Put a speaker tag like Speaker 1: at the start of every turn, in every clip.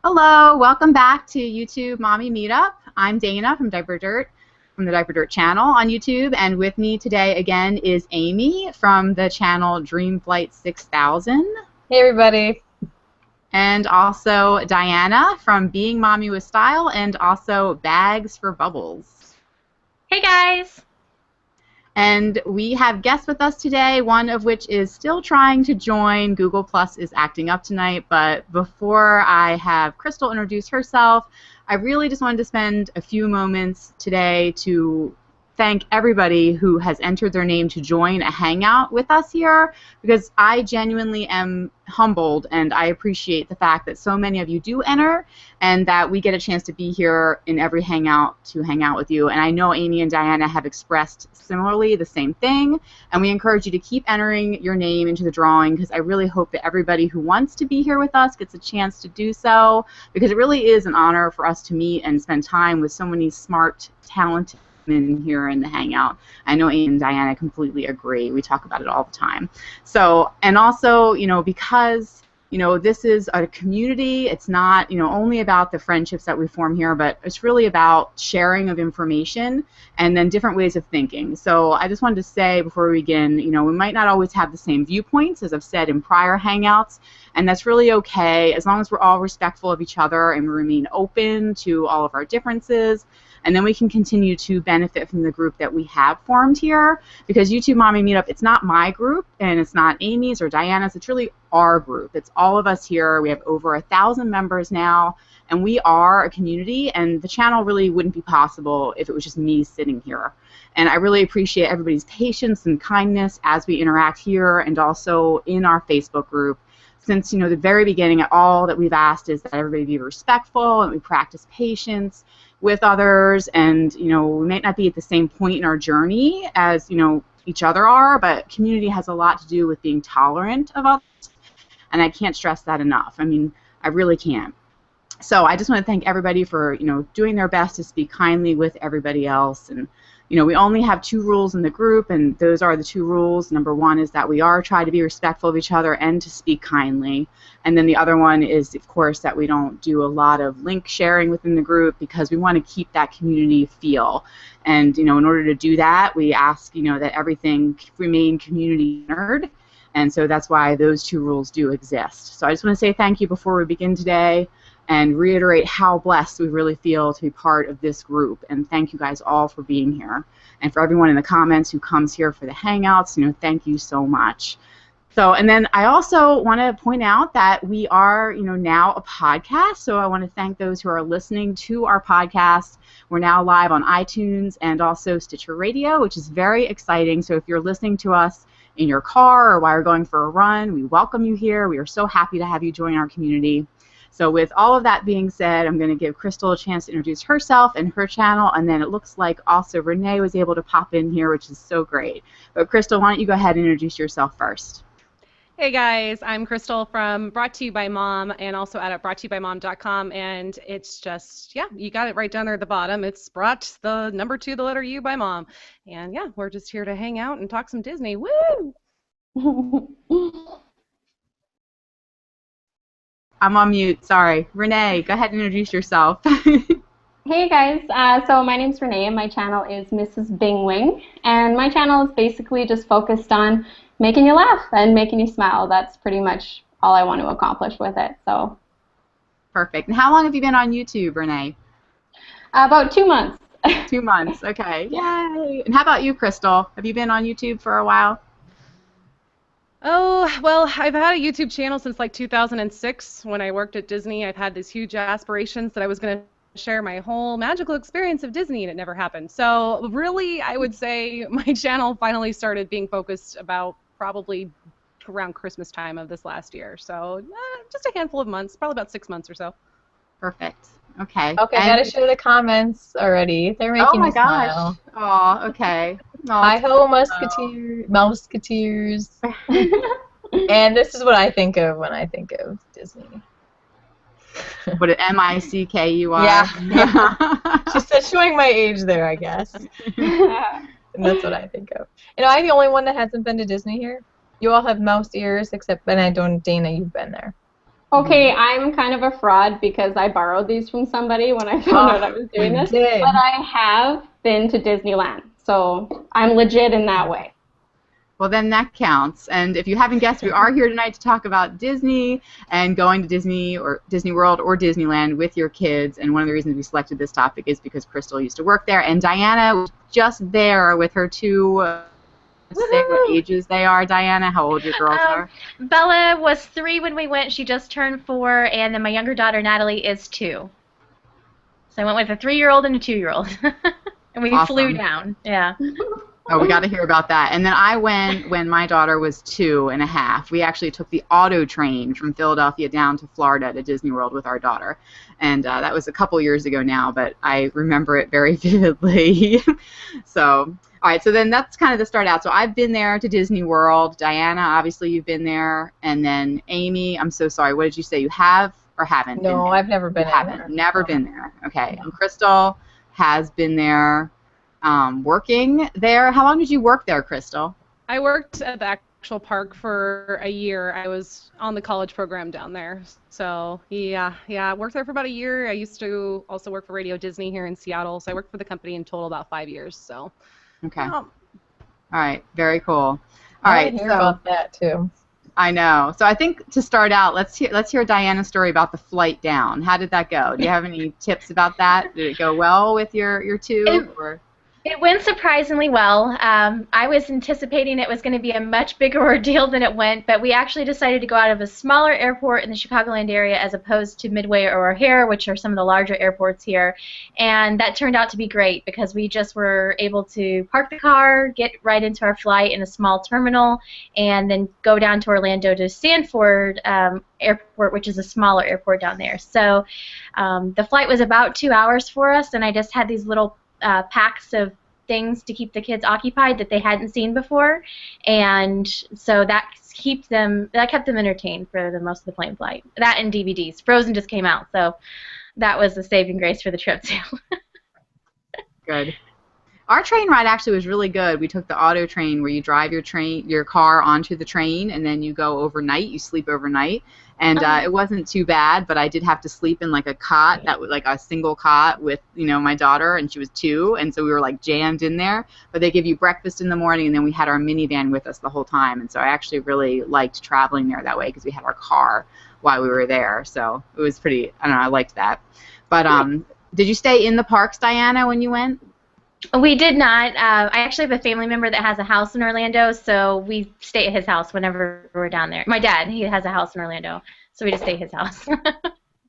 Speaker 1: Hello, welcome back to YouTube Mommy Meetup. I'm Dana from Diaper Dirt, from the Diaper Dirt channel on YouTube, and with me today again is Amy from the channel Dream Flight 6000.
Speaker 2: Hey everybody.
Speaker 1: And also Diana from Being Mommy with Style and also Bags for Bubbles.
Speaker 3: Hey guys!
Speaker 1: And we have guests with us today, one of which is still trying to join. Google Plus is acting up tonight, but before I have Crystal introduce herself, I really just wanted to spend a few moments today to thank everybody who has entered their name to join a hangout with us here, because I genuinely am humbled and I appreciate the fact that so many of you do enter and that we get a chance to be here in every hangout to hang out with you. And I know Amy and Diana have expressed similarly the same thing, and we encourage you to keep entering your name into the drawing, because I really hope that everybody who wants to be here with us gets a chance to do so, because it really is an honor for us to meet and spend time with so many smart, talented in here in the hangout. I know Amy and Diana completely agree. We talk about it all the time. So, and also, because this is a community, it's not only about the friendships that we form here, but it's really about sharing of information and then different ways of thinking. So I just wanted to say before we begin, we might not always have the same viewpoints, as I've said in prior hangouts, and that's really okay as long as we're all respectful of each other and we remain open to all of our differences. And then we can continue to benefit from the group that we have formed here, because YouTube Mommy Meetup, it's not my group and it's not Amy's or Diana's, it's really our group. It's all of us here. We have over 1,000 members now, and we are a community, and the channel really wouldn't be possible if it was just me sitting here. And I really appreciate everybody's patience and kindness as we interact here and also in our Facebook group. Since the very beginning, all that we've asked is that everybody be respectful and we practice patience with others, and we might not be at the same point in our journey as each other are, but community has a lot to do with being tolerant of others, and I can't stress that enough. I mean, I really can't. So I just want to thank everybody for doing their best to speak kindly with everybody else. And we only have 2 rules in the group, and those are the 2 rules. Number 1 is that we are trying to be respectful of each other and to speak kindly. And then the other one is, of course, that we don't do a lot of link sharing within the group, because we want to keep that community feel. And in order to do that, we ask that everything remain community-centered. And so that's why those 2 rules do exist. So I just want to say thank you before we begin today, and reiterate how blessed we really feel to be part of this group. And thank you guys all for being here. And for everyone in the comments who comes here for the hangouts, thank you so much. So, and then I also want to point out that we are, now a podcast. So I want to thank those who are listening to our podcast. We're now live on iTunes and also Stitcher Radio, which is very exciting. So if you're listening to us in your car or while you're going for a run, we welcome you here. We are so happy to have you join our community. So with all of that being said, I'm going to give Crystal a chance to introduce herself and her channel, and then it looks like also Renee was able to pop in here, which is so great. But Crystal, why don't you go ahead and introduce yourself first?
Speaker 3: Hey guys, I'm Crystal from Brought to You by Mom, and also at broughttoyoubymom.com, and it's just, yeah, you got it right down there at the bottom. It's brought the number 2, the letter U by Mom. And yeah, we're just here to hang out and talk some Disney. Woo!
Speaker 1: I'm on mute, sorry. Renee, go ahead and introduce yourself.
Speaker 4: Hey guys, so my name's Renee and my channel is Mrs. Bing Wing, and my channel is basically just focused on making you laugh and making you smile. That's pretty much all I want to accomplish with it. So.
Speaker 1: Perfect. And how long have you been on YouTube, Renee?
Speaker 4: About 2 months.
Speaker 1: 2 months, okay. Yay! And how about you, Crystal? Have you been on YouTube for a while?
Speaker 3: Oh, well, I've had a YouTube channel since like 2006 when I worked at Disney. I've had these huge aspirations that I was going to share my whole magical experience of Disney, and it never happened. So really, I would say my channel finally started being focused about probably around Christmas time of this last year. So just a handful of months, probably about 6 months or so.
Speaker 1: Perfect. Okay.
Speaker 2: Okay, I gotta show the comments already. They're making me smile.
Speaker 1: Oh, okay.
Speaker 2: Hi-ho, Musketeers. And this is what I think of when I think of Disney.
Speaker 1: What, M-I-C-K-U-R?
Speaker 2: Yeah. She said showing my age there, I guess. And that's what I think of. I'm the only one that hasn't been to Disney here. You all have mouse ears, except when I don't, Dana, you've been there.
Speaker 4: Okay, I'm kind of a fraud because I borrowed these from somebody when I found out I was doing
Speaker 2: you
Speaker 4: this.
Speaker 2: did.
Speaker 4: But I have been to Disneyland, so I'm legit in that way.
Speaker 1: Well, then that counts. And if you haven't guessed, we are here tonight to talk about Disney and going to Disney or Disney World or Disneyland with your kids. And one of the reasons we selected this topic is because Crystal used to work there, and Diana was just there with her two. Say what ages they are, Diana. How old your girls are?
Speaker 5: Bella was 3 when we went. She just turned 4, and then my younger daughter Natalie is 2. So I went with a 3-year-old and a 2-year-old, and we flew down. Yeah.
Speaker 1: Oh, we got to hear about that. And then I went when my daughter was 2.5. We actually took the auto train from Philadelphia down to Florida to Disney World with our daughter. And that was a couple years ago now, but I remember it very vividly. So, all right, so then that's kind of the start out. So I've been there to Disney World. Diana, obviously you've been there. And then Amy, I'm so sorry. What did you say? You have or haven't been there?
Speaker 2: No, I've never been
Speaker 1: there. Never been there. Okay. And Crystal has been there. Working there. How long did you work there, Crystal?
Speaker 3: I worked at the actual park for a year. I was on the college program down there. So, yeah, I worked there for about a year. I used to also work for Radio Disney here in Seattle. So I worked for the company in total about 5 years. So,
Speaker 1: okay. All right, very cool. All right,
Speaker 2: hear about that too.
Speaker 1: I know. So I think to start out, let's hear Diana's story about the flight down. How did that go? Do you have any tips about that? Did it go well with your two?
Speaker 5: It went surprisingly well. I was anticipating it was going to be a much bigger ordeal than it went, but we actually decided to go out of a smaller airport in the Chicagoland area as opposed to Midway or O'Hare, which are some of the larger airports here. And that turned out to be great because we just were able to park the car, get right into our flight in a small terminal, and then go down to Orlando to Sanford Airport, which is a smaller airport down there. So the flight was about 2 hours for us, and I just had these little packs of things to keep the kids occupied that they hadn't seen before, and so that kept them entertained for the most of the plane flight. That and DVDs. Frozen just came out, so that was the saving grace for the trip too.
Speaker 1: Good. Our train ride actually was really good. We took the auto train where you drive your car onto the train, and then you go overnight. You sleep overnight, and it wasn't too bad. But I did have to sleep in like a cot that was like a single cot with my daughter, and she was 2, and so we were like jammed in there. But they give you breakfast in the morning, and then we had our minivan with us the whole time, and so I actually really liked traveling there that way because we had our car while we were there. So it was pretty. I don't know. I liked that. But did you stay in the parks, Diana, when you went?
Speaker 5: We did not. I actually have a family member that has a house in Orlando, so we stay at his house whenever we're down there. My dad, he has a house in Orlando, so we just stay at his house.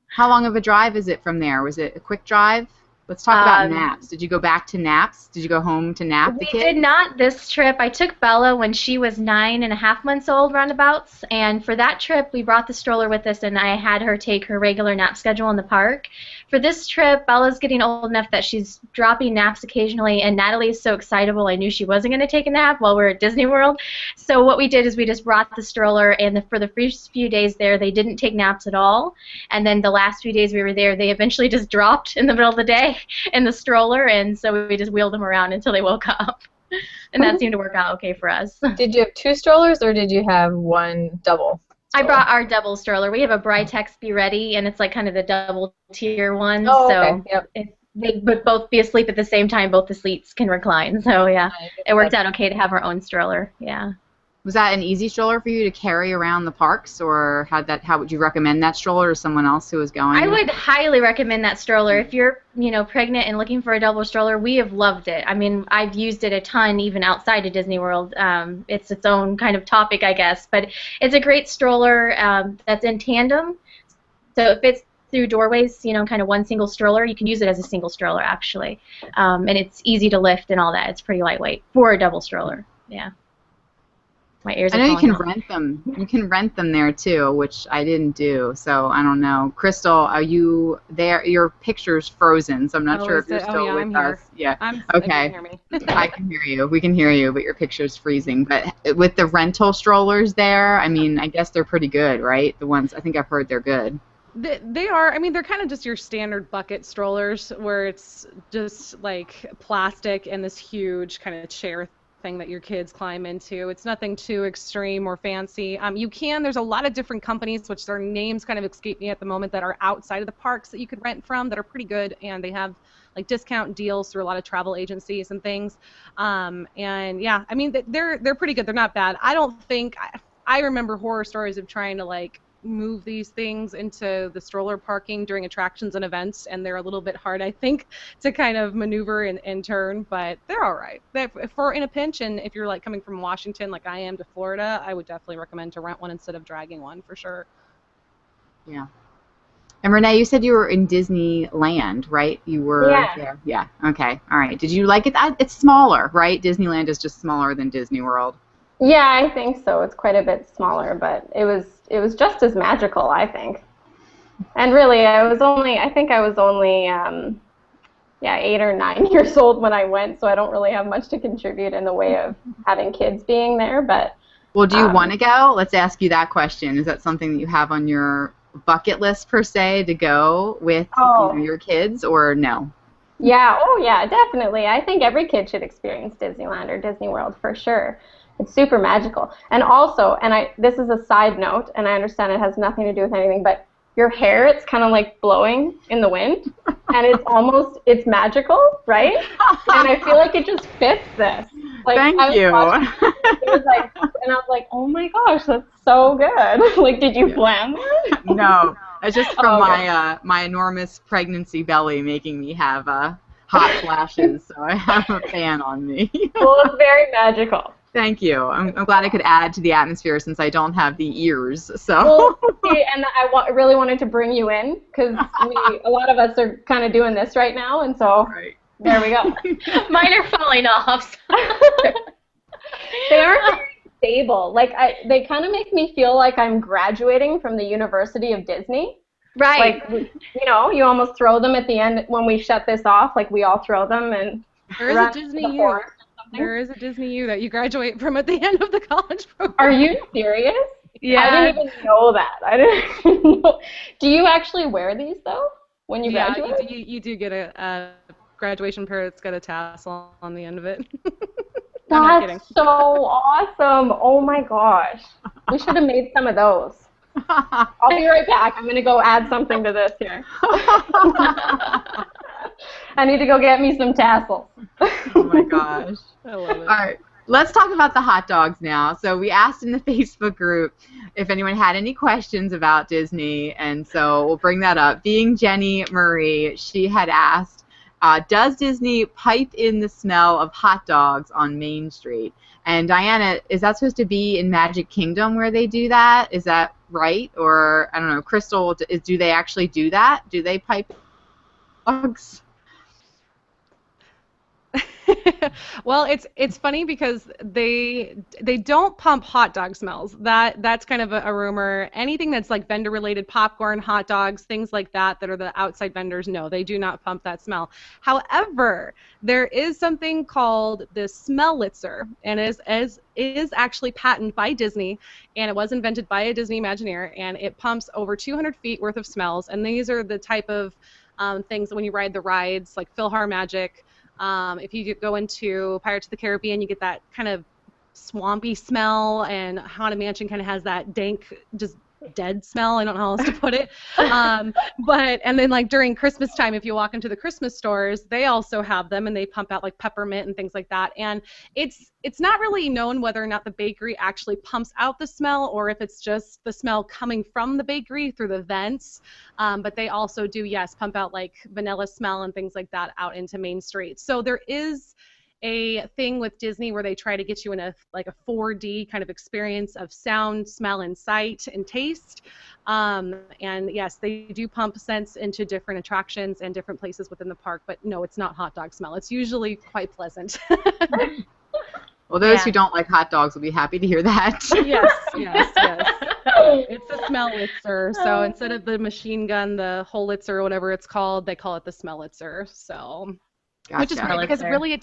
Speaker 1: How long of a drive is it from there? Was it a quick drive? Let's talk about naps. Did you go back to naps? Did you go home to nap the kids?
Speaker 5: We did not this trip. I took Bella when she was 9.5 months old, roundabouts, and for that trip we brought the stroller with us, and I had her take her regular nap schedule in the park. For this trip, Bella's getting old enough that she's dropping naps occasionally, and Natalie is so excitable I knew she wasn't going to take a nap while we were at Disney World. So what we did is we just brought the stroller, and for the first few days there, they didn't take naps at all. And then the last few days we were there, they eventually just dropped in the middle of the day in the stroller, and so we just wheeled them around until they woke up. And that seemed to work out okay for us.
Speaker 2: Did you have 2 strollers, or did you have one double?
Speaker 5: I brought our double stroller. We have a Britex Be Ready, and it's like kind of the double tier one.
Speaker 2: Oh,
Speaker 5: so
Speaker 2: okay. Yep.
Speaker 5: they would both be asleep at the same time. Both the seats can recline. So yeah, it worked out okay to have our own stroller. Yeah.
Speaker 1: Was that an easy stroller for you to carry around the parks, or how would you recommend that stroller to someone else who was going?
Speaker 5: I would highly recommend that stroller. If you're, pregnant and looking for a double stroller, we have loved it. I mean, I've used it a ton even outside of Disney World. It's its own kind of topic, I guess, but it's a great stroller that's in tandem. So it fits through doorways, kind of one single stroller. You can use it as a single stroller, actually. And it's easy to lift and all that. It's pretty lightweight for a double stroller. Yeah. My ears.
Speaker 1: I know you can rent them. You can rent them there too, which I didn't do. So I don't know. Crystal, are you there? Your picture's frozen, so I'm not sure if you're still with us. Yeah. Okay.
Speaker 3: Can you hear me?
Speaker 1: I can hear you. We can hear you, but your picture's freezing. But with the rental strollers there, I mean, I guess they're pretty good, right? The ones I think I've heard they're good.
Speaker 3: They are. I mean, they're kind of just your standard bucket strollers where it's just like plastic and this huge kind of chair thing that your kids climb into. It's nothing too extreme or fancy. There's a lot of different companies, which their names kind of escape me at the moment, that are outside of the parks that you could rent from that are pretty good, and they have like discount deals through a lot of travel agencies and things. And yeah, I mean, they're pretty good. They're not bad. I remember horror stories of trying to like move these things into the stroller parking during attractions and events, and they're a little bit hard, I think, to kind of maneuver and turn, but they're all right. If we're in a pinch, and if you're like coming from Washington like I am to Florida, I would definitely recommend to rent one instead of dragging one for sure.
Speaker 1: Yeah. And Renee, you said you were in Disneyland, right? You were there. Yeah. Okay. All right. Did you like it? It's smaller, right? Disneyland is just smaller than Disney World.
Speaker 4: Yeah, I think so. It's quite a bit smaller, but it was just as magical, I think. And really, I think I was only 8 or 9 years old when I went, so I don't really have much to contribute in the way of having kids being there. But
Speaker 1: well, do you want to go? Let's ask you that question. Is that something that you have on your bucket list per se to go with your kids, or no?
Speaker 4: Yeah. Oh, yeah. Definitely. I think every kid should experience Disneyland or Disney World for sure. It's super magical. And also, this is a side note, and I understand it has nothing to do with anything, but your hair, it's kind of like blowing in the wind, and it's magical, right? And I feel like it just fits this. Like,
Speaker 1: Thank you.
Speaker 4: And I was like, oh my gosh, that's so good. Like, did you plan that?
Speaker 1: No, it's just from my enormous pregnancy belly making me have hot flashes, so I have a fan on me.
Speaker 4: Well, it's very magical.
Speaker 1: Thank you. I'm glad I could add to the atmosphere since I don't have the ears. So.
Speaker 4: Well, see, and I really wanted to bring you in because a lot of us are kind of doing this right now, and so there we go.
Speaker 5: Mine are falling off.
Speaker 4: They aren't very stable. Like they kind of make me feel like I'm graduating from the University of Disney.
Speaker 5: Right.
Speaker 4: Like you almost throw them at the end when we shut this off. Like we all throw them and.
Speaker 3: There is a Disney U. There is a Disney U that you graduate from at the end of the college program.
Speaker 4: Are you serious?
Speaker 5: Yeah.
Speaker 4: I didn't even know that. I didn't even know. Do you actually wear these, though, when you graduate?
Speaker 3: Yeah, you do get a graduation pair that's got a tassel on the end of it.
Speaker 4: That's so awesome. Oh, my gosh. We should have made some of those. I'll be right back. I'm going to go add something to this here. I need to go get me some tassels.
Speaker 1: Oh my gosh.
Speaker 3: I love it.
Speaker 1: All right. Let's talk about the hot dogs now. So we asked in the Facebook group if anyone had any questions about Disney, and so we'll bring that up. Being Jenny Murray, she had asked, does Disney pipe in the smell of hot dogs on Main Street? And Diana, is that supposed to be in Magic Kingdom where they do that? Is that right? Or, I don't know, Crystal, do they actually do that? Do they pipe dogs?
Speaker 3: Well, it's funny because they don't pump hot dog smells. That's kind of a rumor. Anything that's like vendor related, popcorn, hot dogs, things like that are the outside vendors, no, they do not pump that smell. However, there is something called the Smellitzer, and is actually patented by Disney, and it was invented by a Disney Imagineer, and it pumps over 200 feet worth of smells, and these are the type of things that when you ride the rides like PhilharMagic. If you go into Pirates of the Caribbean, you get that kind of swampy smell, and Haunted Mansion kind of has that dank, just dead smell. I don't know how else to put it. And then like during Christmas time, if you walk into the Christmas stores, they also have them, and they pump out like peppermint and things like that. And it's not really known whether or not the bakery actually pumps out the smell, or if it's just the smell coming from the bakery through the vents. But they also do, yes, pump out like vanilla smell and things like that out into Main Street. So there is a thing with Disney where they try to get you in a 4D kind of experience of sound, smell, and sight and taste. And yes, they do pump scents into different attractions and different places within the park, but no, it's not hot dog smell. It's usually quite pleasant.
Speaker 1: Well, those who don't like hot dogs will be happy to hear that.
Speaker 3: Yes. It's the Smellitzer. So instead of the machine gun, the Holitzer or whatever it's called, they call it the Smellitzer. So.
Speaker 1: Gotcha.
Speaker 3: Which is great because really it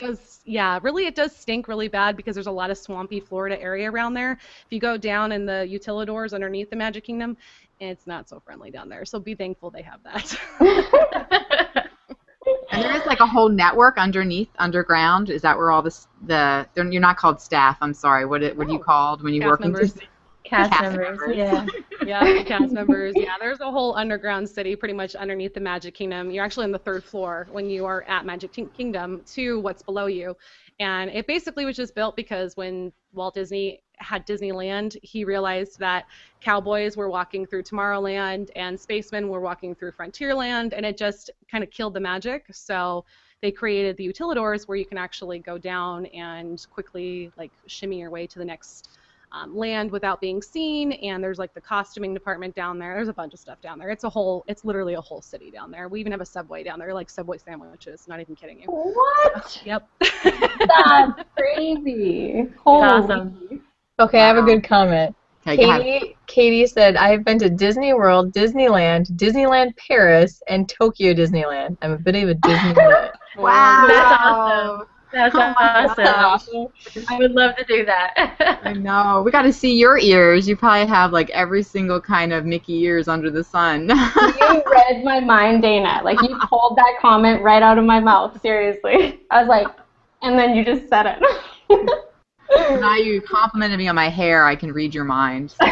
Speaker 3: does stink really bad because there's a lot of swampy Florida area around there. If you go down in the utilidors underneath the Magic Kingdom, it's not so friendly down there. So be thankful they have that.
Speaker 1: And there is like a whole network underground. Is that where all you're not called staff, I'm sorry. What are you called when you
Speaker 3: Cast
Speaker 1: work
Speaker 3: members.
Speaker 1: in Disney?
Speaker 5: Cast members, yeah.
Speaker 3: Yeah, cast members. Yeah, there's a whole underground city pretty much underneath the Magic Kingdom. You're actually on the 3rd floor when you are at Magic Kingdom to what's below you. And it basically was just built because when Walt Disney had Disneyland, he realized that cowboys were walking through Tomorrowland and spacemen were walking through Frontierland, and it just kind of killed the magic. So they created the utilidors where you can actually go down and quickly like shimmy your way to the next land without being seen, and there's like the costuming department down there. There's a bunch of stuff down there. It's literally a whole city down there. We even have a Subway down there, like Subway sandwiches. Not even kidding you.
Speaker 4: What?
Speaker 3: Yep.
Speaker 4: That's crazy.
Speaker 5: Holy. Awesome.
Speaker 2: Okay, I have a good comment.
Speaker 1: Okay,
Speaker 2: Katie said, I've been to Disney World, Disneyland, Disneyland Paris, and Tokyo Disneyland. I'm a bit of a Disney nut.
Speaker 1: Wow.
Speaker 5: That's awesome. That's awesome. I would love to do that.
Speaker 1: I know. We got to see your ears. You probably have like every single kind of Mickey ears under the sun.
Speaker 4: You read my mind, Dana. Like, you pulled that comment right out of my mouth. Seriously. I was like, and then you just said it.
Speaker 1: Now you complimented me on my hair. I can read your mind. So.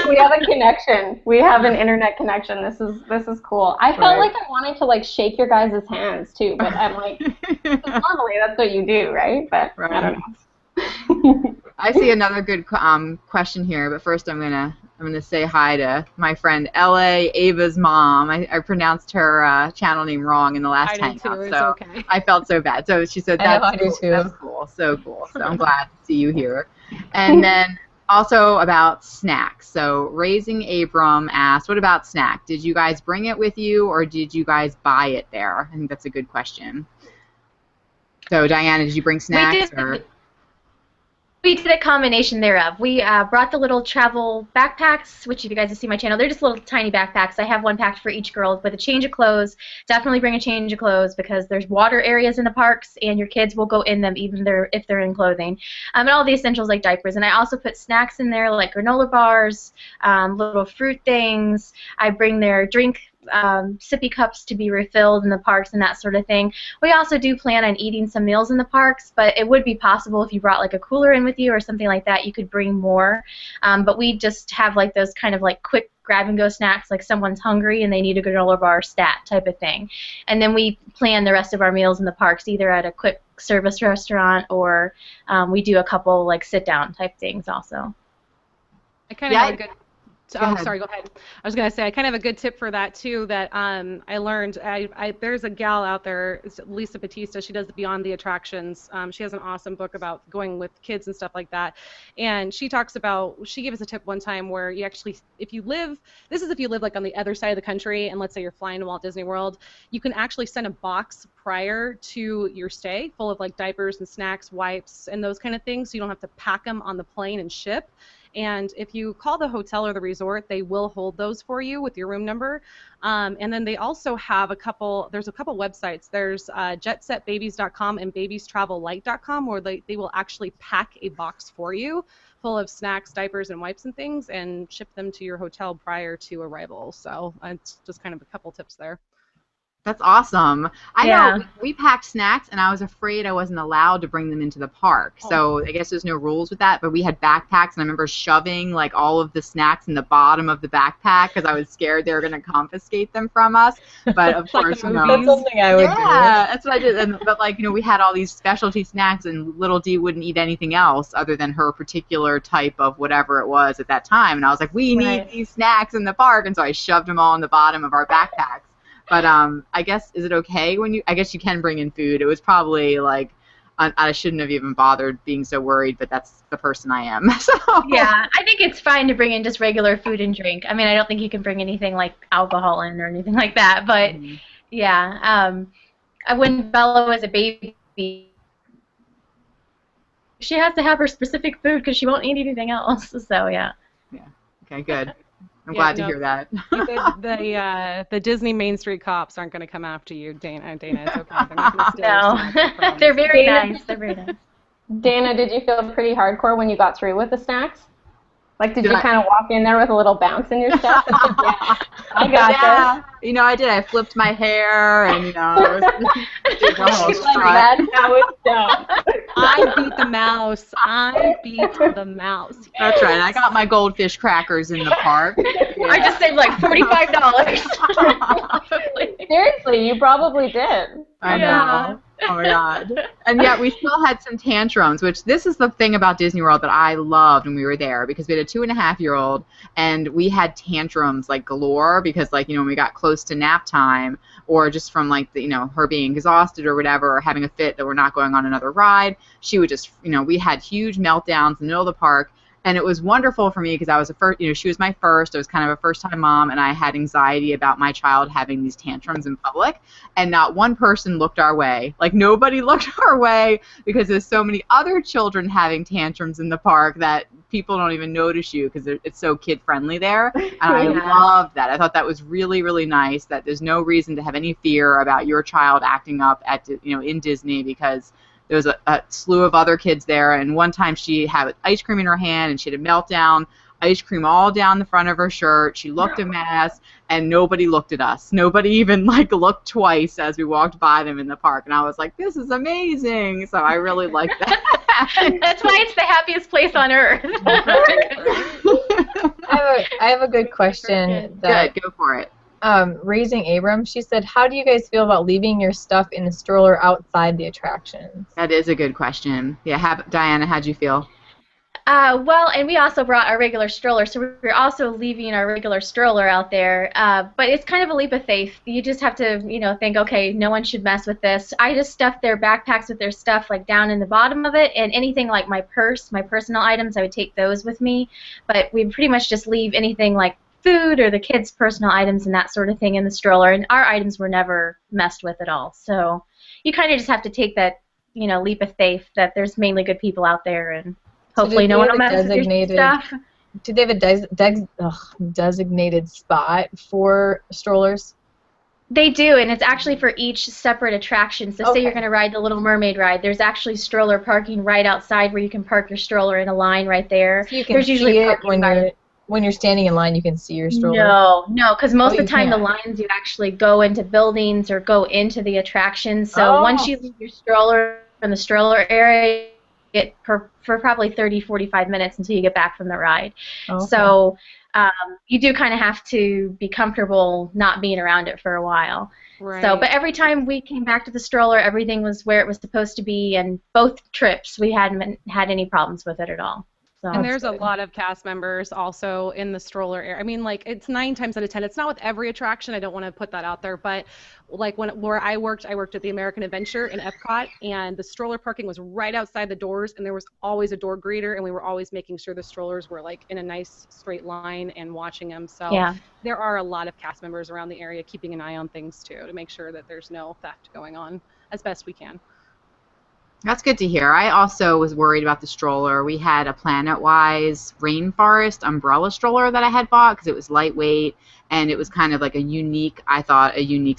Speaker 4: We have a connection. We have an internet connection. This is cool. I felt like I wanted to like shake your guys' hands too, but I'm like, normally that's what you do, right? But I don't know.
Speaker 1: I see another good question here, but first I'm gonna say hi to my friend L.A. Ava's mom. I pronounced her channel name wrong in the last hangout, so
Speaker 3: okay.
Speaker 1: I felt so bad. So she said that's cool, so cool. So I'm glad to see you here. And then also about snacks. So Raising Abram asked, what about snack? Did you guys bring it with you, or did you guys buy it there? I think that's a good question. So Diana, did you bring snacks?
Speaker 5: We did a combination thereof. We brought the little travel backpacks, which if you guys have seen my channel, they're just little tiny backpacks. I have one packed for each girl, but a change of clothes. Definitely bring a change of clothes because there's water areas in the parks, and your kids will go in them even if they're in clothing. And all the essentials like diapers. And I also put snacks in there like granola bars, little fruit things. I bring their drink sippy cups to be refilled in the parks and that sort of thing. We also do plan on eating some meals in the parks, but it would be possible if you brought like a cooler in with you or something like that, you could bring more. But we just have like those kind of like quick grab-and-go snacks, like someone's hungry and they need a granola bar stat type of thing. And then we plan the rest of our meals in the parks either at a quick service restaurant or we do a couple like sit-down type things also.
Speaker 3: I kind of have a good... sorry, go ahead. I was going to say, I kind of have a good tip for that, too, that I learned. There's a gal out there, it's Lisa Batista. She does the Beyond the Attractions. She has an awesome book about going with kids and stuff like that. And she talks about, she gave us a tip one time where you actually, if you live like on the other side of the country, and let's say you're flying to Walt Disney World, you can actually send a box prior to your stay full of like diapers and snacks, wipes, and those kind of things, so you don't have to pack them on the plane and ship. And if you call the hotel or the resort, they will hold those for you with your room number. And then they also have there's a couple websites. There's jetsetbabies.com and babiestravellight.com where they will actually pack a box for you full of snacks, diapers, and wipes and things and ship them to your hotel prior to arrival. So it's just kind of a couple tips there.
Speaker 1: That's awesome. I know we packed snacks, and I was afraid I wasn't allowed to bring them into the park. So I guess there's no rules with that, but we had backpacks, and I remember shoving like all of the snacks in the bottom of the backpack because I was scared they were going to confiscate them from us. But of course,
Speaker 2: that's something I would do.
Speaker 1: Yeah, that's what I did. But like, we had all these specialty snacks, and little Dee wouldn't eat anything else other than her particular type of whatever it was at that time. And I was like, we need these snacks in the park, and so I shoved them all in the bottom of our backpacks. But I guess, is it okay I guess you can bring in food. It was probably like, I shouldn't have even bothered being so worried, but that's the person I am. So.
Speaker 5: Yeah, I think it's fine to bring in just regular food and drink. I mean, I don't think you can bring anything like alcohol in or anything like that. But yeah, when Bella was a baby, she has to have her specific food because she won't eat anything else. So yeah.
Speaker 1: Yeah. Okay. Good. I'm glad to hear that.
Speaker 3: The Disney Main Street cops aren't going to come after you, Dana. It's okay. They're not going to steal
Speaker 5: No, they're very nice. They're very nice.
Speaker 4: Dana, did you feel pretty hardcore when you got through with the snacks? Like, did you kind of walk in there with a little bounce in your step? And think, yeah, I got this.
Speaker 1: You know, I did. I flipped my hair, and you know, I was did the whole
Speaker 4: She's like,
Speaker 1: strut.
Speaker 4: that's how it's done.
Speaker 3: I beat the mouse. I beat the mouse.
Speaker 1: That's right. I got my goldfish crackers in the park.
Speaker 5: I just saved like $45.
Speaker 4: Seriously, you probably did.
Speaker 1: I know. Oh my God. And yet we still had some tantrums, which this is the thing about Disney World that I loved when we were there, because we had a 2.5-year-old and we had tantrums like galore because, like, you know, when we got close to nap time or just from like the, you know, her being exhausted or whatever, or having a fit that we're not going on another ride, she would just, you know, we had huge meltdowns in the middle of the park. And it was wonderful for me because I was she was my first. I was kind of a first-time mom, and I had anxiety about my child having these tantrums in public. And not one person looked our way. Like, nobody looked our way because there's so many other children having tantrums in the park that people don't even notice you because it's so kid-friendly there. And I loved that. I thought that was really, really nice, that there's no reason to have any fear about your child acting up at, you know, in Disney, because there was a slew of other kids there, and one time she had ice cream in her hand, and she had a meltdown, ice cream all down the front of her shirt. She looked a mess, and nobody looked at us. Nobody even, like, looked twice as we walked by them in the park, and I was like, this is amazing. So I really liked that.
Speaker 5: That's why it's the happiest place on earth.
Speaker 2: I have a good question.
Speaker 1: Good, go for it.
Speaker 2: Raising Abram, she said, how do you guys feel about leaving your stuff in the stroller outside the attractions?
Speaker 1: That is a good question. Yeah, Diana, how'd you feel?
Speaker 5: Well, and we also brought our regular stroller, so we're also leaving our regular stroller out there. But it's kind of a leap of faith. You just have to, you know, think, okay, no one should mess with this. I just stuffed their backpacks with their stuff like down in the bottom of it, and anything like my purse, my personal items, I would take those with me. But we pretty much just leave anything like food or the kids' personal items and that sort of thing in the stroller, and our items were never messed with at all. So you kind of just have to take that, you know, leap of faith that there's mainly good people out there, and hopefully no one will mess with your stuff.
Speaker 2: Do they have a designated spot for strollers?
Speaker 5: They do, and it's actually for each separate attraction. So say you're going to ride the Little Mermaid ride, there's actually stroller parking right outside where you can park your stroller in a line right there.
Speaker 2: So you can see it when you're standing in line, you can see your stroller?
Speaker 5: No, because most of the time the lines, you actually go into buildings or go into the attractions. So once you leave your stroller in the stroller area, it for probably 30, 45 minutes until you get back from the ride. So you do kind of have to be comfortable not being around it for a while.
Speaker 3: Right.
Speaker 5: So, but every time we came back to the stroller, everything was where it was supposed to be, and both trips we hadn't had any problems with it at all. So
Speaker 3: and there's a lot of cast members also in the stroller area. I mean, like, it's 9 times out of 10. It's not with every attraction. I don't want to put that out there, but like where I worked at the American Adventure in Epcot, and the stroller parking was right outside the doors, and there was always a door greeter, and we were always making sure the strollers were like in a nice straight line and watching them. So there are a lot of cast members around the area keeping an eye on things too, to make sure that there's no theft going on as best we can.
Speaker 1: That's good to hear. I also was worried about the stroller. We had a Planet-Wise rainforest umbrella stroller that I had bought because it was lightweight, and it was kind of like a unique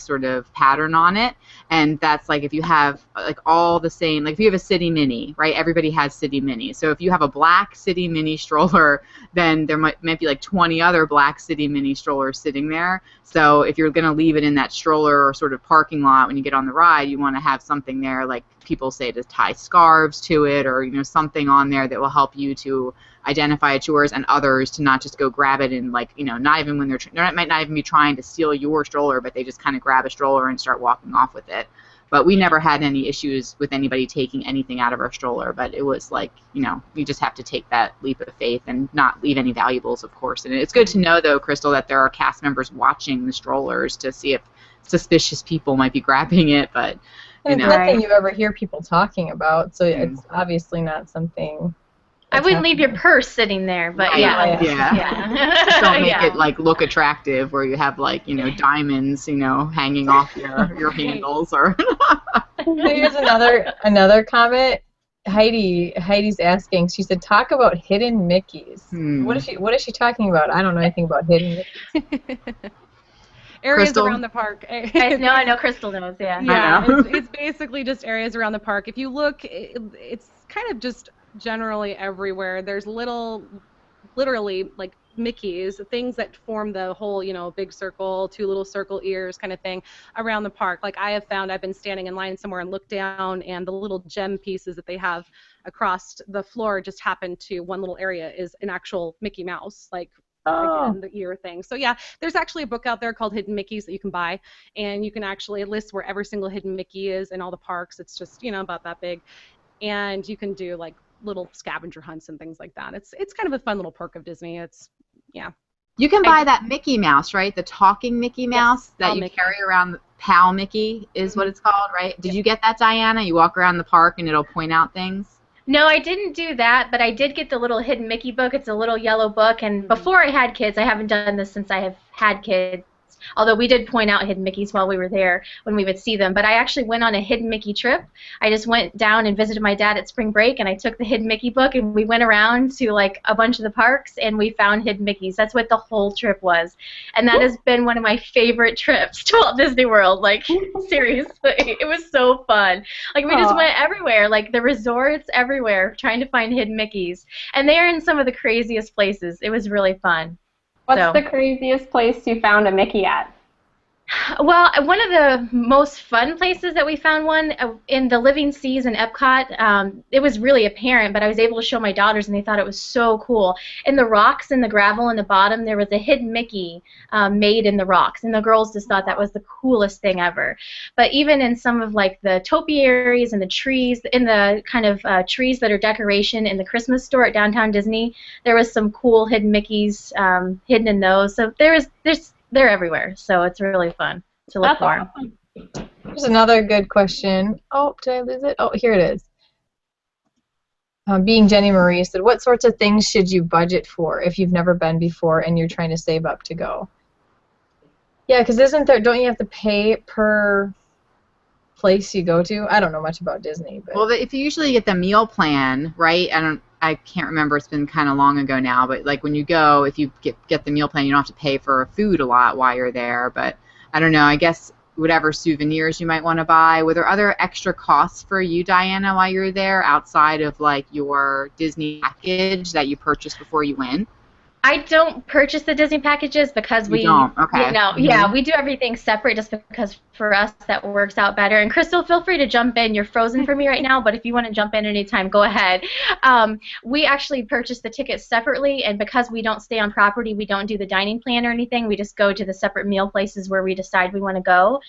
Speaker 1: sort of pattern on it. And that's like if you have like all the same, like if you have a City Mini, right? Everybody has City Mini. So if you have a black City Mini stroller, then there might be like 20 other black City Mini strollers sitting there. So if you're going to leave it in that stroller or sort of parking lot when you get on the ride, you want to have something there, like people say, to tie scarves to it, or, you know, something on there that will help you to identify it's yours, and others to not just go grab it and, like, you know, not even when they might not even be trying to steal your stroller, but they just kind of grab a stroller and start walking off with it. But we never had any issues with anybody taking anything out of our stroller, but it was like, you know, you just have to take that leap of faith and not leave any valuables, of course. And it's good to know, though, Crystal, that there are cast members watching the strollers to see if suspicious people might be grabbing it, but
Speaker 2: it's nothing you ever hear people talking about, so it's obviously not something.
Speaker 5: I wouldn't leave your purse sitting there, but
Speaker 1: Just don't make it like look attractive, where you have, like, you know, diamonds, you know, hanging off your handles. Or
Speaker 2: here's another comment. Heidi's asking. She said, "Talk about hidden Mickeys." What is she talking about? I don't know anything about hidden Mickeys.
Speaker 3: Areas
Speaker 1: Crystal?
Speaker 3: around the park.
Speaker 5: I know Crystal knows,
Speaker 3: Yeah, it's basically just areas around the park. If you look, it's kind of just generally everywhere. There's little literally like Mickeys, things that form the whole, you know, big circle, two little circle ears kind of thing around the park. Like I have found I've been standing in line somewhere and looked down, and the little gem pieces that they have across the floor just happen to one little area is an actual Mickey Mouse, like again, the ear thing. So yeah, there's actually a book out there called Hidden Mickeys that you can buy, and you can actually list where every single hidden Mickey is in all the parks. It's just, you know, about that big, and you can do like little scavenger hunts and things like that. It's kind of a fun little perk of Disney. It's yeah.
Speaker 1: You can buy that Mickey Mouse, right? The talking Mickey Mouse that you
Speaker 3: Mickey.
Speaker 1: carry around. Pal Mickey is what it's called, right? Did you get that, Diana? You walk around the park and it'll point out things?
Speaker 5: No, I didn't do that, but I did get the little Hidden Mickey book. It's a little yellow book, and before I had kids, I haven't done this since I have had kids, although we did point out Hidden Mickeys while we were there when we would see them. But I actually went on a Hidden Mickey trip. I just went down and visited my dad at spring break, and I took the Hidden Mickey book, and we went around to like a bunch of the parks, and we found Hidden Mickeys. That's what the whole trip was, and that has been one of my favorite trips to Walt Disney World. Like, seriously, it was so fun. Like, we just went everywhere, like the resorts, everywhere, trying to find Hidden Mickeys, and they are in some of the craziest places. It was really fun.
Speaker 4: What's the craziest place you found a Mickey at?
Speaker 5: Well, one of the most fun places that we found one in the Living Seas in Epcot, it was really apparent, but I was able to show my daughters, and they thought it was so cool. In the rocks and the gravel in the bottom, there was a hidden Mickey made in the rocks, and the girls just thought that was the coolest thing ever. But even in some of like the topiaries and the trees, in the kind of trees that are decoration in the Christmas store at Downtown Disney, there was some cool hidden Mickeys hidden in those. So they're everywhere, so it's really fun to look for.
Speaker 4: Awesome.
Speaker 2: Here's another good question. Oh, did I lose it? Oh, here it is. Being Jenny Marie said, what sorts of things should you budget for if you've never been before and you're trying to save up to go? Yeah, because don't you have to pay per place you go to? I don't know much about Disney. But.
Speaker 1: Well, if you usually get the meal plan, right? I can't remember. It's been kind of long ago now. But like when you go, if you get the meal plan, you don't have to pay for food a lot while you're there. But I don't know. I guess whatever souvenirs you might want to buy. Were there other extra costs for you, Diana, while you're there outside of like your Disney package that you purchased before you went?
Speaker 5: I don't purchase the Disney packages because we
Speaker 1: don't. Okay.
Speaker 5: You know, yeah, we do everything separate just because for us that works out better. And Crystal, feel free to jump in. You're frozen for me right now, but if you want to jump in anytime, go ahead. We actually purchase the tickets separately, and because we don't stay on property, we don't do the dining plan or anything. We just go to the separate meal places where we decide we want to go.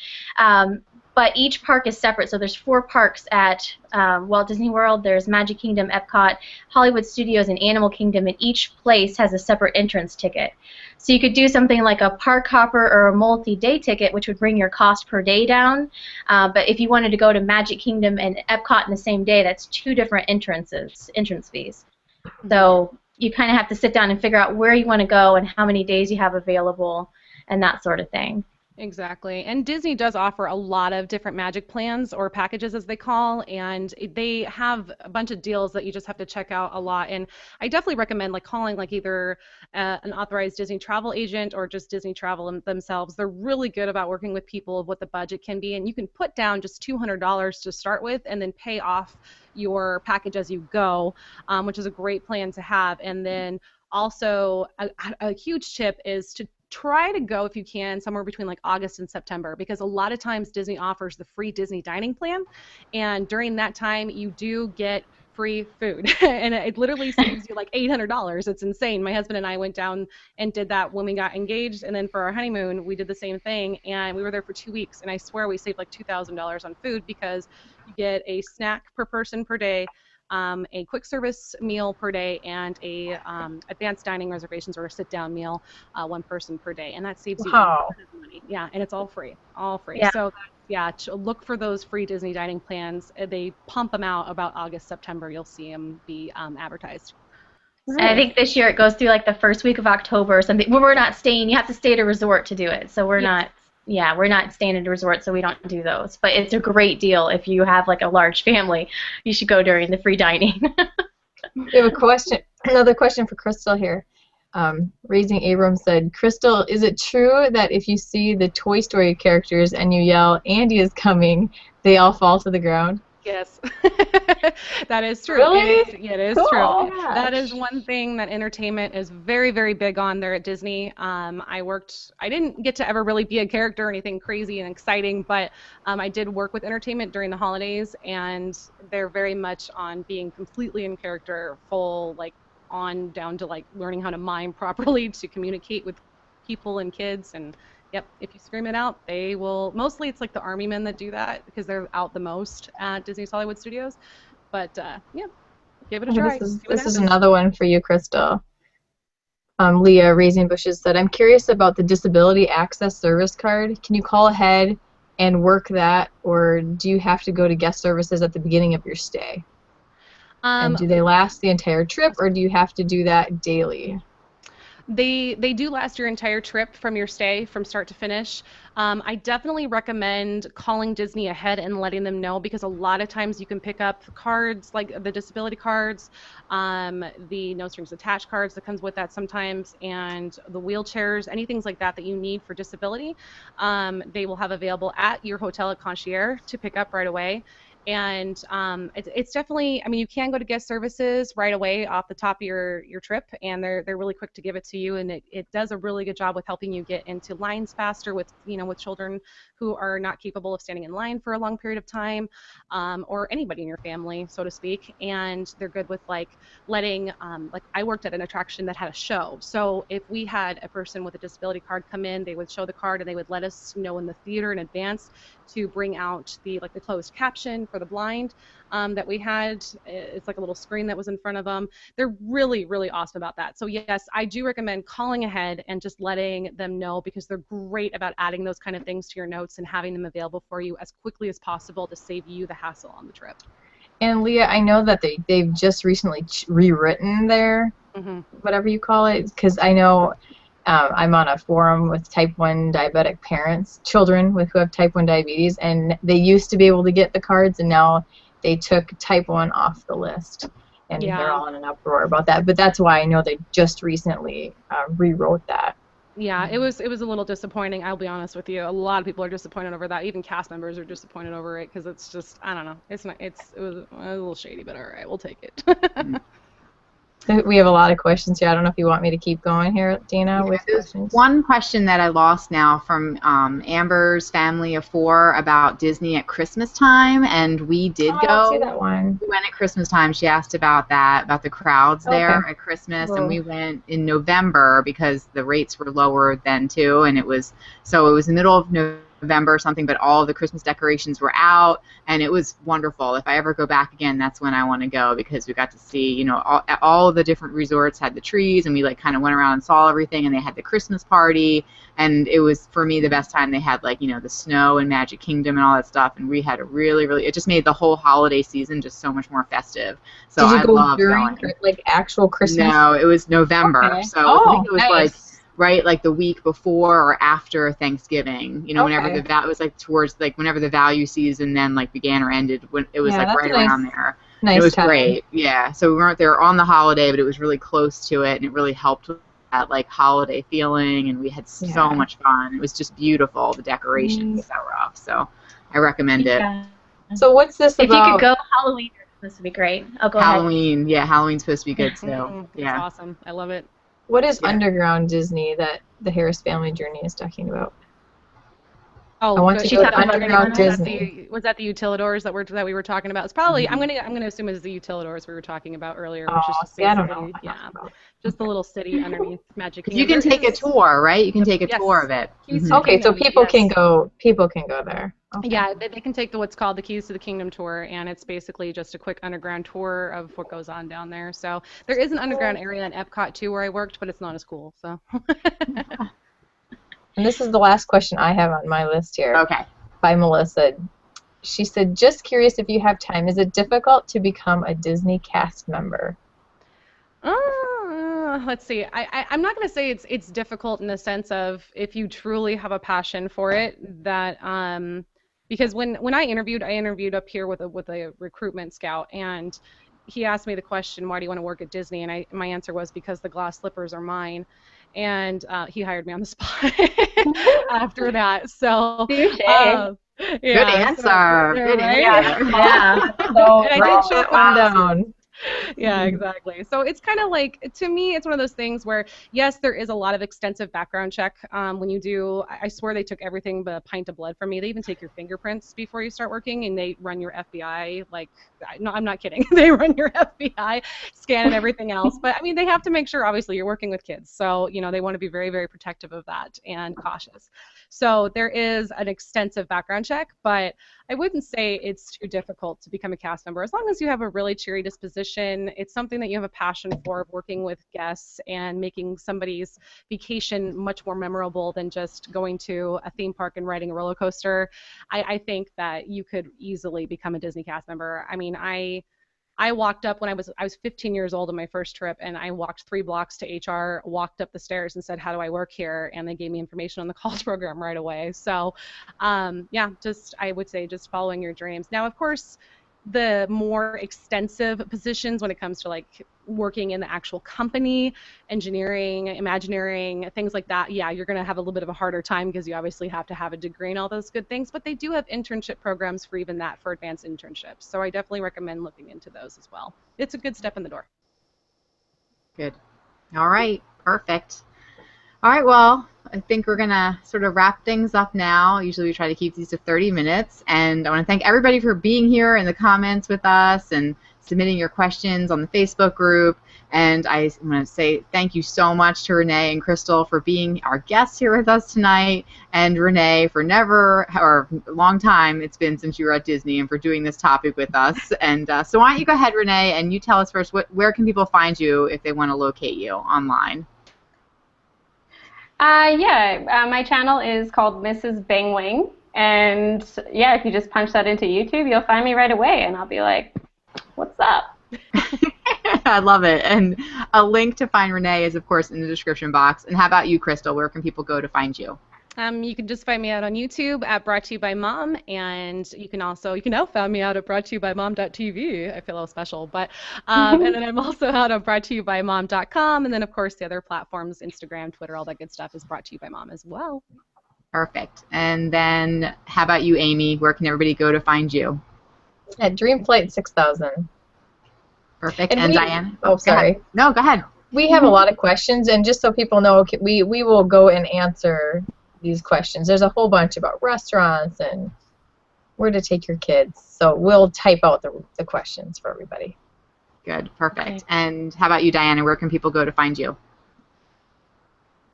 Speaker 5: But each park is separate, so there's 4 parks at Walt Disney World. There's Magic Kingdom, Epcot, Hollywood Studios, and Animal Kingdom, and each place has a separate entrance ticket. So you could do something like a park hopper or a multi-day ticket, which would bring your cost per day down. But if you wanted to go to Magic Kingdom and Epcot in the same day, that's 2 different entrance fees. So you kind of have to sit down and figure out where you want to go and how many days you have available and that sort of thing.
Speaker 3: Exactly. And Disney does offer a lot of different magic plans or packages as they call, and they have a bunch of deals that you just have to check out a lot. And I definitely recommend like calling like either an authorized Disney travel agent or just Disney Travel themselves. They're really good about working with people of what the budget can be, and you can put down just $200 to start with and then pay off your package as you go, which is a great plan to have. And then also a huge tip is to try to go, if you can, somewhere between like August and September, because a lot of times Disney offers the free Disney dining plan, and during that time you do get free food and it literally saves you like $800. It's insane. My husband and I went down and did that when we got engaged, and then for our honeymoon we did the same thing, and we were there for 2 weeks, and I swear we saved like $2,000 on food because you get a snack per person per day, a quick service meal per day, and a advanced dining reservations or a sit-down meal, 1 person per day, and that saves you a lot of money. Yeah, and it's all free, Yeah. So yeah, look for those free Disney dining plans. They pump them out about August, September. You'll see them be advertised.
Speaker 5: And I think this year it goes through like the first week of October or something. Well, we're not staying. You have to stay at a resort to do it, so we're not. Yeah, we're not staying at a resort, so we don't do those. But it's a great deal if you have like a large family. You should go during the free dining.
Speaker 2: We have a question, another question for Crystal here. Raising Abram said, Crystal, is it true that if you see the Toy Story characters and you yell, Andy is coming, they all fall to the ground?
Speaker 3: Yes, that is true.
Speaker 2: Really?
Speaker 3: It is
Speaker 2: Cool.
Speaker 3: true.
Speaker 2: Oh my
Speaker 3: That is
Speaker 2: gosh.
Speaker 3: one thing that entertainment is very, very big on there at Disney. I didn't get to ever really be a character or anything crazy and exciting, but I did work with entertainment during the holidays, and they're very much on being completely in character, full, like, on down to like learning how to mime properly to communicate with people and kids. And yep, if you scream it out, they will. Mostly it's like the army men that do that because they're out the most at Disney's Hollywood Studios. But yeah, give it a
Speaker 2: Okay,
Speaker 3: try.
Speaker 2: this is
Speaker 3: See what
Speaker 2: this is
Speaker 3: happens.
Speaker 2: another one for you, Crystal. Leah Raising Bushes said, I'm curious about the Disability Access Service Card. Can you call ahead and work that, or do you have to go to guest services at the beginning of your stay? And
Speaker 3: Um,
Speaker 2: do they last the entire trip, or do you have to do that daily?
Speaker 3: They do last your entire trip from your stay from start to finish. I definitely recommend calling Disney ahead and letting them know because a lot of times you can pick up cards like the disability cards, the no strings attached cards that comes with that sometimes, and the wheelchairs, any things like that that you need for disability. They will have available at your hotel at concierge to pick up right away. And it's definitely, I mean, you can go to guest services right away off the top of your trip, and they're really quick to give it to you, and it does a really good job with helping you get into lines faster with with children who are not capable of standing in line for a long period of time, or anybody in your family, so to speak. And they're good with like letting like I worked at an attraction that had a show, so if we had a person with a disability card come in, they would show the card and they would let us know in the theater in advance to bring out the closed caption for the blind that we had. It's like a little screen that was in front of them. They're really, really awesome about that. So yes, I do recommend calling ahead and just letting them know because they're great about adding those kind of things to your notes and having them available for you as quickly as possible to save you the hassle on the trip.
Speaker 2: And Leah, I know that they've just recently rewritten their whatever you call it, because I know I'm on a forum with type 1 diabetic parents, children who have type 1 diabetes, and they used to be able to get the cards, and now they took type 1 off the list, and they're all in an uproar about that. But that's why I know they just recently rewrote that.
Speaker 3: Yeah, it was a little disappointing. I'll be honest with you. A lot of people are disappointed over that. Even cast members are disappointed over it because it's just I don't know. It was a little shady, but all right, we'll take it.
Speaker 2: We have a lot of questions here. I don't know if you want me to keep going here, Dina, with
Speaker 1: There's
Speaker 2: questions.
Speaker 1: one question that I lost now from Amber's family of 4 about Disney at Christmas time, and we did
Speaker 2: I
Speaker 1: go.
Speaker 2: don't see that one.
Speaker 1: We went at Christmas time. She asked about that, about the crowds there
Speaker 2: Okay.
Speaker 1: at Christmas,
Speaker 2: Cool.
Speaker 1: and we went in November because the rates were lower then too, and it was the middle of November or something, but all of the Christmas decorations were out, and it was wonderful. If I ever go back again, that's when I want to go because we got to see, all the different resorts had the trees, and we like kind of went around and saw everything, and they had the Christmas party, and it was for me the best time. They had like the snow and Magic Kingdom and all that stuff, and we had a really, really, it just made the whole holiday season just so much more festive. So
Speaker 2: Did you
Speaker 1: I
Speaker 2: go
Speaker 1: loved
Speaker 2: during
Speaker 1: going.
Speaker 2: like actual Christmas?
Speaker 1: No, it was November,
Speaker 2: Okay.
Speaker 1: so I think it was like
Speaker 2: Nice.
Speaker 1: right like the week before or after Thanksgiving. Whenever
Speaker 2: Okay.
Speaker 1: it was like towards like whenever the value season then like began or ended, when it was
Speaker 2: Yeah,
Speaker 1: like
Speaker 2: that's
Speaker 1: right
Speaker 2: a nice-
Speaker 1: around there.
Speaker 2: Nice
Speaker 1: It was
Speaker 2: time.
Speaker 1: great. Yeah. So we weren't there on the holiday, but it was really close to it, and it really helped with that like holiday feeling, and we had so
Speaker 2: Yeah.
Speaker 1: much fun. It was just beautiful, the decorations that were up. So I recommend it.
Speaker 5: Yeah.
Speaker 2: So what's this
Speaker 5: If
Speaker 2: about?
Speaker 5: you could go Halloween, this would be great. I'll go ahead.
Speaker 1: Halloween. Yeah, Halloween's supposed to be good too.
Speaker 3: It's
Speaker 1: Yeah.
Speaker 3: awesome. I love it.
Speaker 2: What is
Speaker 1: Yeah.
Speaker 2: Underground Disney that the Harris Family Journey is talking about?
Speaker 3: Oh,
Speaker 2: I want to
Speaker 5: She
Speaker 2: go to
Speaker 5: talking about
Speaker 2: Underground
Speaker 5: Underground
Speaker 2: Disney.
Speaker 3: Was that the utilidors that we were talking about? It's probably
Speaker 1: Mhm.
Speaker 3: I'm gonna assume it's the utilidors we were talking about earlier, which
Speaker 2: Oh,
Speaker 3: is just
Speaker 2: see, I don't know.
Speaker 3: basically just the little city underneath Magic Kingdom.
Speaker 1: You can
Speaker 3: There
Speaker 1: take a
Speaker 3: is-
Speaker 1: tour, right? You can take a
Speaker 3: Yes.
Speaker 1: tour of it.
Speaker 3: Keys
Speaker 1: Mhm.
Speaker 3: to
Speaker 2: Okay, so
Speaker 3: Kingdom,
Speaker 2: people
Speaker 3: yes.
Speaker 2: can go. People can go there. Okay.
Speaker 3: Yeah, they can take what's called the Keys to the Kingdom tour, and it's basically just a quick underground tour of what goes on down there. So there is an underground area in Epcot too where I worked, but it's not as cool. So.
Speaker 2: And this is the last question I have on my list here.
Speaker 1: Okay.
Speaker 2: By Melissa. She said, just curious if you have time. Is it difficult to become a Disney cast member?
Speaker 3: Let's see. I'm not going to say it's difficult in the sense of if you truly have a passion for it. That because when I interviewed up here with a recruitment scout, and he asked me the question, why do you want to work at Disney? And my answer was because the glass slippers are mine. And he hired me on the spot after that. So
Speaker 1: Good answer.
Speaker 3: Yeah,
Speaker 1: Good
Speaker 3: right?
Speaker 1: answer.
Speaker 2: Yeah. So
Speaker 3: And I did
Speaker 2: write
Speaker 3: show
Speaker 2: that one down.
Speaker 3: Yeah, exactly. So it's kind of like, to me, it's one of those things where, yes, there is a lot of extensive background check when you do. I swear they took everything but a pint of blood from me. They even take your fingerprints before you start working, and they run your FBI. Like, no, I'm not kidding. They run your FBI scan and everything else. But I mean, they have to make sure, obviously, you're working with kids. So, they want to be very, very protective of that and cautious. So there is an extensive background check, but I wouldn't say it's too difficult to become a cast member. As long as you have a really cheery disposition, it's something that you have a passion for, working with guests and making somebody's vacation much more memorable than just going to a theme park and riding a roller coaster. I think that you could easily become a Disney cast member. I mean, I walked up when I was 15 years old on my first trip, and I walked 3 blocks to HR, walked up the stairs and said, "How do I work here?" And they gave me information on the college program right away. So, yeah, I would say just following your dreams. Now, of course, the more extensive positions when it comes to like working in the actual company, engineering, imagineering, things like that, yeah, you're going to have a little bit of a harder time because you obviously have to have a degree and all those good things, but they do have internship programs for even that, for advanced internships. So I definitely recommend looking into those as well. It's a good step in the door.
Speaker 1: Good. All right. Perfect. All right, well, I think we're going to sort of wrap things up now. Usually we try to keep these to 30 minutes. And I want to thank everybody for being here in the comments with us and submitting your questions on the Facebook group. And I want to say thank you so much to Renee and Crystal for being our guests here with us tonight. And Renee, for a long time it's been since you were at Disney, and for doing this topic with us. And so why don't you go ahead, Renee, and you tell us first, where can people find you if they want to locate you online?
Speaker 4: My channel is called Mrs. Bing Wing, and yeah, if you just punch that into YouTube, you'll find me right away, and I'll be like, "What's up?"
Speaker 1: I love it. And a link to find Renee is, of course, in the description box. And how about you, Crystal? Where can people go to find you?
Speaker 3: You can just find me out on YouTube at Brought to You by Mom, and you can now find me out at broughttoubyMom.tv. I feel a little special, but and then I'm also out on broughttoubyMom.com, and then of course the other platforms, Instagram, Twitter, all that good stuff is Brought to You by Mom as well.
Speaker 1: Perfect. And then how about you, Amy? Where can everybody go to find you?
Speaker 2: At Dreamflight 6000.
Speaker 1: Perfect. And Diane?
Speaker 2: Oh, sorry.
Speaker 1: Go no, go ahead.
Speaker 2: We have a lot of questions, and just so people know, we will go and answer these questions. There's a whole bunch about restaurants and where to take your kids. So we'll type out the questions for everybody.
Speaker 1: Good. Perfect.
Speaker 5: Okay.
Speaker 1: And how about you, Diana? Where can people go to find you?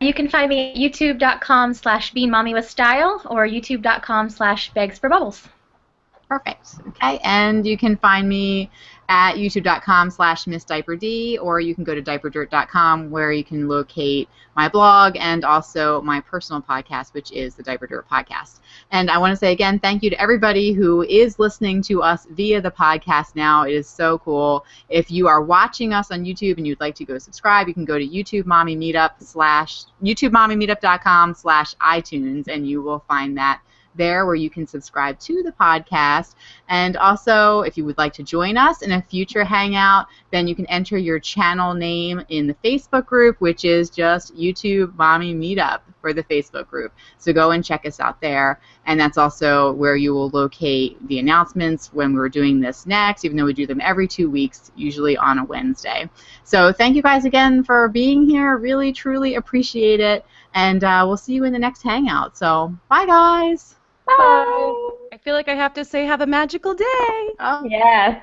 Speaker 5: You can find me at youtube.com/beingmommywithstyle or youtube.com/begsforbubbles.
Speaker 1: Perfect. Okay. And you can find me at youtube.com/MissDiaperD, or you can go to diaperdirt.com where you can locate my blog and also my personal podcast, which is the Diaper Dirt Podcast. And I want to say again, thank you to everybody who is listening to us via the podcast now. It is so cool. If you are watching us on YouTube and you'd like to go subscribe, you can go to YouTube Mommy Meetup YouTubeMommyMeetup.com/iTunes, and you will find that there where you can subscribe to the podcast. And also, if you would like to join us in a future hangout, then you can enter your channel name in the Facebook group, which is just YouTube Mommy Meetup for the Facebook group. So go and check us out there. And that's also where you will locate the announcements when we're doing this next, even though we do them every 2 weeks, usually on a Wednesday. So thank you guys again for being here. Really, truly appreciate it. And we'll see you in the next hangout. So bye, guys.
Speaker 3: Bye. I feel like I have to say have a magical day.
Speaker 1: Oh.
Speaker 4: Yes.